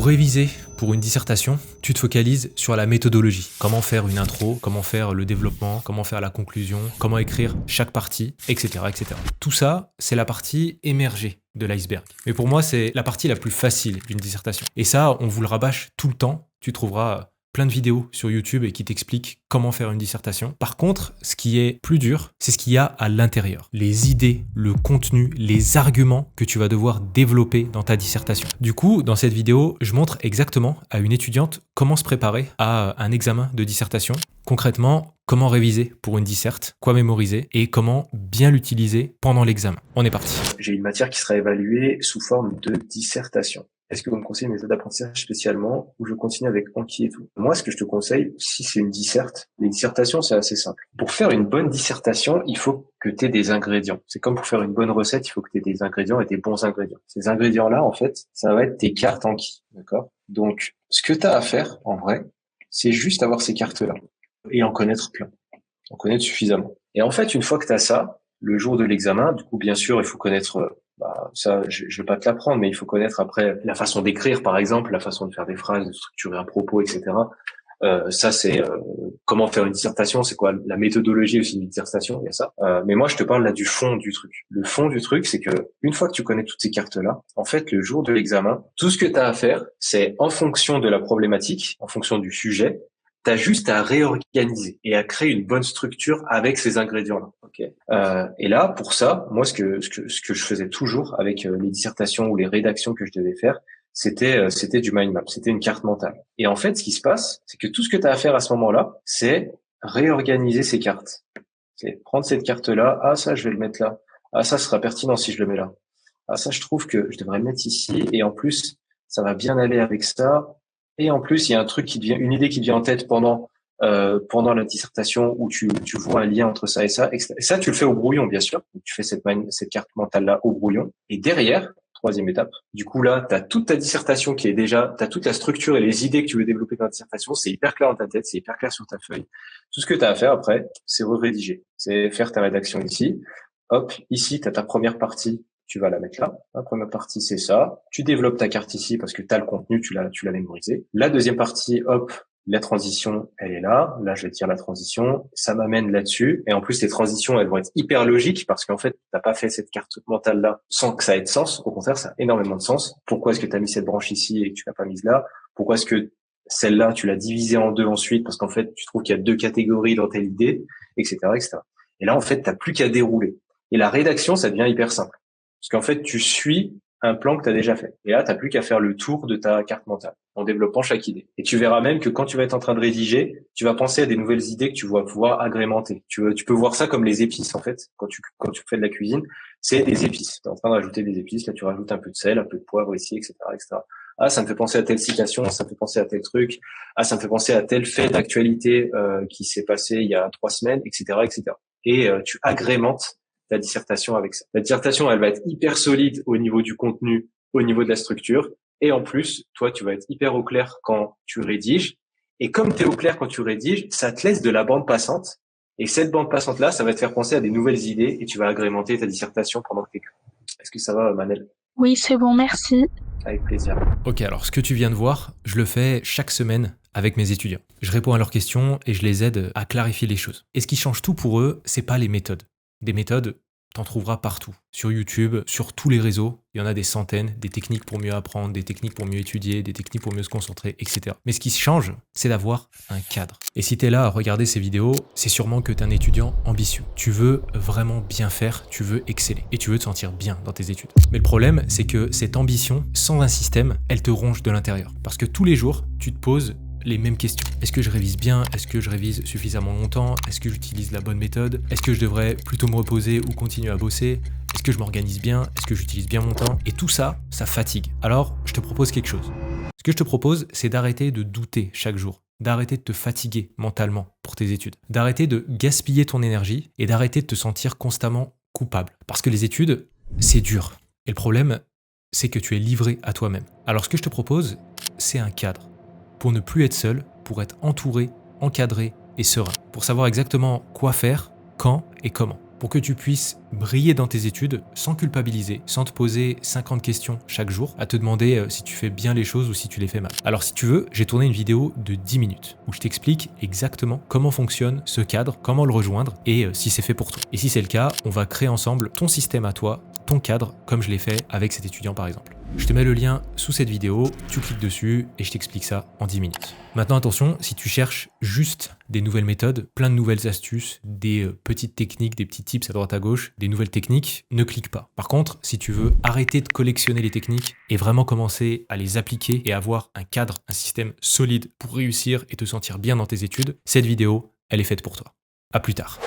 réviser pour une dissertation, tu te focalises sur la méthodologie. Comment faire une intro, comment faire le développement, comment faire la conclusion, comment écrire chaque partie, etc. etc. Tout ça, c'est la partie émergée de l'iceberg. Mais pour moi, c'est la partie la plus facile d'une dissertation. Et ça, on vous le rabâche tout le temps. Tu trouveras plein de vidéos sur YouTube et qui t'expliquent comment faire une dissertation. Par contre, ce qui est plus dur, c'est ce qu'il y a à l'intérieur. Les idées, le contenu, les arguments que tu vas devoir développer dans ta dissertation. Du coup, dans cette vidéo, je montre exactement à une étudiante comment se préparer à un examen de dissertation. Concrètement, comment réviser pour une disserte, quoi mémoriser et comment bien l'utiliser pendant l'examen. On est parti. J'ai une matière qui sera évaluée sous forme de dissertation. Est-ce que vous me conseillez une méthode d'apprentissage spécialement ou je continue avec Anki et tout? Moi, ce que je te conseille, si c'est une disserte, les dissertations, c'est assez simple. Pour faire une bonne dissertation, il faut que tu aies des ingrédients. C'est comme pour faire une bonne recette, il faut que tu aies des ingrédients et des bons ingrédients. Ces ingrédients-là, en fait, ça va être tes cartes Anki, d'accord? Donc, ce que tu as à faire, en vrai, c'est juste avoir ces cartes-là et en connaître plein, en connaître suffisamment. Et en fait, une fois que tu as ça, le jour de l'examen, du coup, bien sûr, il faut connaître... ça, je vais pas te l'apprendre, mais il faut connaître après la façon d'écrire, par exemple, la façon de faire des phrases, de structurer un propos, etc. Ça, c'est comment faire une dissertation, c'est quoi la méthodologie aussi d'une dissertation, il y a ça. Mais moi, je te parle là du fond du truc. Le fond du truc, c'est que une fois que tu connais toutes ces cartes-là, en fait, le jour de l'examen, tout ce que tu as à faire, c'est en fonction de la problématique, en fonction du sujet, t'as juste à réorganiser et à créer une bonne structure avec ces ingrédients-là. Okay. Et là, pour ça, moi, ce que je faisais toujours avec les dissertations ou les rédactions que je devais faire, c'était du mind map, c'était une carte mentale. Et en fait, ce qui se passe, c'est que tout ce que tu as à faire à ce moment-là, c'est réorganiser ces cartes. C'est prendre cette carte-là, ah ça, je vais le mettre là. Ah ça sera pertinent si je le mets là. Ah ça, je trouve que je devrais le mettre ici. Et en plus, ça va bien aller avec ça. Et en plus, il y a un truc une idée qui te vient en tête pendant la dissertation où tu vois un lien entre ça et ça. Et ça, tu le fais au brouillon, bien sûr. Tu fais cette carte mentale-là au brouillon. Et derrière, troisième étape, du coup là, tu as toute ta dissertation qui est déjà, tu as toute la structure et les idées que tu veux développer dans la dissertation. C'est hyper clair dans ta tête, c'est hyper clair sur ta feuille. Tout ce que tu as à faire après, c'est rédiger. C'est faire ta rédaction ici. Hop, ici, tu as ta première partie. Tu vas la mettre là. La première partie, c'est ça. Tu développes ta carte ici parce que tu as le contenu, tu l'as mémorisé. La deuxième partie, hop, la transition, elle est là. Là, je vais dire la transition. Ça m'amène là-dessus. Et en plus, les transitions, elles vont être hyper logiques parce qu'en fait, t'as pas fait cette carte mentale-là sans que ça ait de sens. Au contraire, ça a énormément de sens. Pourquoi est-ce que tu as mis cette branche ici et que tu l'as pas mise là? Pourquoi est-ce que celle-là, tu l'as divisée en deux ensuite parce qu'en fait, tu trouves qu'il y a deux catégories dans telle idée, etc., etc. Et là, en fait, t'as plus qu'à dérouler. Et la rédaction, ça devient hyper simple. Parce qu'en fait, tu suis un plan que tu as déjà fait. Et là, tu n'as plus qu'à faire le tour de ta carte mentale en développant chaque idée. Et tu verras même que quand tu vas être en train de rédiger, tu vas penser à des nouvelles idées que tu vas pouvoir agrémenter. Tu peux voir ça comme les épices, en fait. Quand tu fais de la cuisine, c'est des épices. Tu es en train de rajouter des épices. Là, tu rajoutes un peu de sel, un peu de poivre ici, etc., etc. Ah, ça me fait penser à telle citation, ça me fait penser à tel truc. Ah, ça me fait penser à tel fait d'actualité qui s'est passé il y a 3 semaines, etc., etc. Et tu agrémentes ta dissertation avec ça. La dissertation, elle va être hyper solide au niveau du contenu, au niveau de la structure. Et en plus, toi, tu vas être hyper au clair quand tu rédiges. Et comme tu es au clair quand tu rédiges, ça te laisse de la bande passante. Et cette bande passante-là, ça va te faire penser à des nouvelles idées et tu vas agrémenter ta dissertation pendant que tu écris. Est-ce que ça va, Manel? Oui, c'est bon, merci. Avec plaisir. Ok, alors ce que tu viens de voir, je le fais chaque semaine avec mes étudiants. Je réponds à leurs questions et je les aide à clarifier les choses. Et ce qui change tout pour eux, c'est pas les méthodes. Des méthodes, t'en trouveras partout. Sur YouTube, sur tous les réseaux, il y en a des centaines, des techniques pour mieux apprendre, des techniques pour mieux étudier, des techniques pour mieux se concentrer, etc. Mais ce qui change, c'est d'avoir un cadre. Et si t'es là à regarder ces vidéos, c'est sûrement que t'es un étudiant ambitieux. Tu veux vraiment bien faire, tu veux exceller et tu veux te sentir bien dans tes études. Mais le problème, c'est que cette ambition, sans un système, elle te ronge de l'intérieur. Parce que tous les jours, tu te poses les mêmes questions. Est-ce que je révise bien? Est-ce que je révise suffisamment longtemps? Est-ce que j'utilise la bonne méthode? Est-ce que je devrais plutôt me reposer ou continuer à bosser? Est-ce que je m'organise bien? Est-ce que j'utilise bien mon temps? Et tout ça, ça fatigue. Alors, je te propose quelque chose. Ce que je te propose, c'est d'arrêter de douter chaque jour, d'arrêter de te fatiguer mentalement pour tes études, d'arrêter de gaspiller ton énergie et d'arrêter de te sentir constamment coupable. Parce que les études, c'est dur. Et le problème, c'est que tu es livré à toi-même. Alors ce que je te propose, c'est un cadre. Pour ne plus être seul, pour être entouré, encadré et serein. Pour savoir exactement quoi faire, quand et comment. pour que tu puisses briller dans tes études sans culpabiliser, sans te poser 50 questions chaque jour, à te demander si tu fais bien les choses ou si tu les fais mal. Alors si tu veux, j'ai tourné une vidéo de 10 minutes où je t'explique exactement comment fonctionne ce cadre, comment le rejoindre et si c'est fait pour toi. Et si c'est le cas, on va créer ensemble ton système à toi, ton cadre, comme je l'ai fait avec cet étudiant par exemple. Je te mets le lien sous cette vidéo, tu cliques dessus et je t'explique ça en 10 minutes. Maintenant attention, si tu cherches juste des nouvelles méthodes, plein de nouvelles astuces, des petites techniques, des petits tips à droite à gauche, des nouvelles techniques, ne clique pas. Par contre, si tu veux arrêter de collectionner les techniques et vraiment commencer à les appliquer et avoir un cadre, un système solide pour réussir et te sentir bien dans tes études, cette vidéo, elle est faite pour toi. À plus tard.